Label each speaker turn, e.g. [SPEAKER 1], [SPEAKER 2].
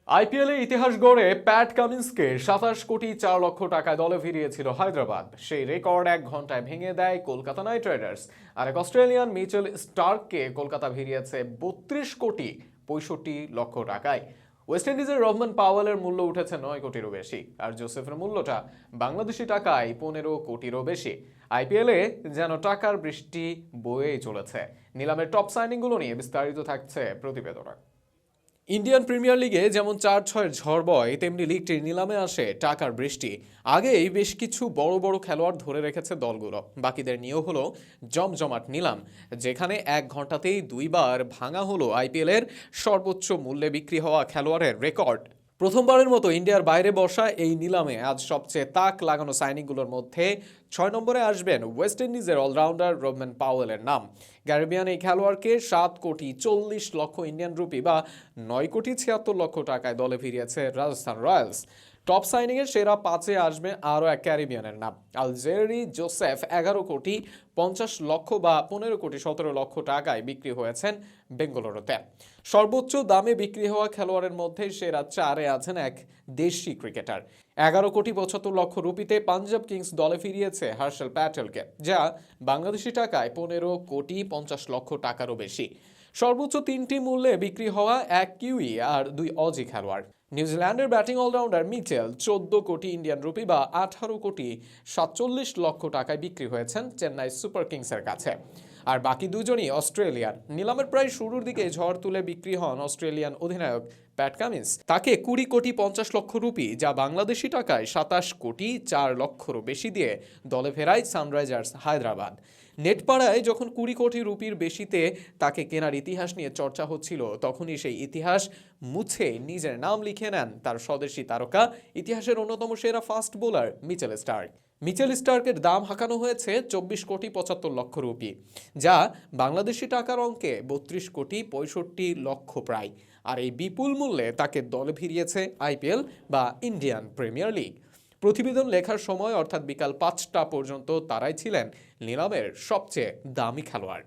[SPEAKER 1] আইপিএলে ইতিহাস গড়ে প্যাট কামিন্সকে 27 কোটি 4 লক্ষ টাকায় দলে ফিরিয়েছিল হায়দ্রাবাদ। সেই রেকর্ড 1 ঘন্টায় ভেঙে দেয় কলকাতা নাইট রাইডার্স। আর এক অস্ট্রেলিয়ান মিচেল স্টার্ককে কলকাতা ভিড়িয়েছে 32 কোটি 65 লক্ষ টাকায়। ওয়েস্ট ইন্ডিজের রহমান পাওয়েলের মূল্য উঠেছে 9 কোটিরও বেশি, আর জোসেফের মূল্যটা বাংলাদেশি টাকায় 15 কোটিরও বেশি। আইপিএলে যেন টাকার বৃষ্টি বয়েই চলেছে। নিলামের টপ সাইনিংগুলো নিয়ে বিস্তারিত থাকছে প্রতিবেদনে। ইন্ডিয়ান প্রিমিয়ার লিগে যেমন 4-6-এর ঝড় বয়, তেমনি লিগটির নিলামে আসে টাকার বৃষ্টি। আগেই বেশ কিছু বড় বড় খেলোয়াড় ধরে রেখেছে দলগুলো। বাকিদের নিয়েও হলো জমজমাট নিলাম, যেখানে 1 ঘন্টাতেই 2বার ভাঙা হলো আইপিএলের সর্বোচ্চ মূল্যে বিক্রি হওয়া খেলোয়াড়ের রেকর্ড। প্রথমবারের মতো ইন্ডিয়ার বাইরে বসা এই নিলামে আজ সবচেয়ে তাক লাগানো সাইনিংগুলোর মধ্যে 6 নম্বরে আসবেন ওয়েস্ট ইন্ডিজের অলরাউন্ডার রহমান পাওয়েলের নাম। ক্যারিবিয়ান এই খেলোয়াড়কে 7 কোটি 40 লক্ষ ইন্ডিয়ান রুপি বা 9 কোটি 76 লক্ষ টাকায় দলে ফিরিয়েছে রাজস্থান রয়্যালস। টপ সাইনিংয়ের সেরা 5-এ আসবে আরও এক ক্যারিবিয়ানের নাম, আলজেরি জোসেফ। 11 কোটি 50 লক্ষ বা 15 কোটি 17 লক্ষ টাকায় বিক্রি হয়েছেন বেঙ্গালুরুতে। সর্বোচ্চ দামে বিক্রি হওয়া খেলোয়াড়ের মধ্যে সেরা 4-এ আছেন এক দেশি ক্রিকেটার। 11 কোটি 75 লক্ষ রুপিতে পাঞ্জাব কিংস দলে ফিরিয়েছে হার্ষেল প্যাটেলকে, যা বাংলাদেশি টাকায় 15 কোটি 50 লক্ষ টাকারও বেশি। সর্বোচ্চ 3টি মূল্যে বিক্রি হওয়া এক কিউই আর 2 অজি খেলোয়াড়। নিউজিল্যান্ডের ব্যাটিং অলরাউন্ডার মিচেল 14 কোটি ইন্ডিয়ান রুপি বা 18 কোটি 47 লক্ষ টাকায় বিক্রি হয়েছেন চেন্নাই সুপার কিংসের কাছে। আর বাকি দুজনই অস্ট্রেলিয়ান। নিলামের প্রায় শুরুর দিকে ঝড় তুলে বিক্রি হন অস্ট্রেলিয়ান অধিনায়ক প্যাট কামিন্স। তাকে 20 কোটি 50 লক্ষ রুপি, যা বাংলাদেশি টাকায় 27 কোটি 4 লক্ষরও বেশি দিয়ে দলে ফেরায় সানরাইজার্স হায়দ্রাবাদ। নেটপাড়ায় যখন 20 কোটি রুপির বেশিতে তাকে কেনার ইতিহাস নিয়ে চর্চা হচ্ছিল, তখনই সেই ইতিহাস মুছে নিজের নাম লিখে নেন তার স্বদেশি তারকা, ইতিহাসের অন্যতম সেরা fast bowler Mitchell Starc. Mitchell স্টার্কের দাম হাঁকানো হয়েছে 24 কোটি 75 লক্ষ রুপি, যা বাংলাদেশি টাকার অঙ্কে 32 কোটি 65 লক্ষ প্রায়। আর এই বিপুল মূল্যে তাকে দলে ফিরিয়েছে আইপিএল বা ইন্ডিয়ান প্রিমিয়ার লিগ। প্রতিবেদন লেখার সময় অর্থাৎ বিকাল 5টা পর্যন্ত তারাই ছিলেন নিলামের সবচেয়ে দামি খেলোয়াড়।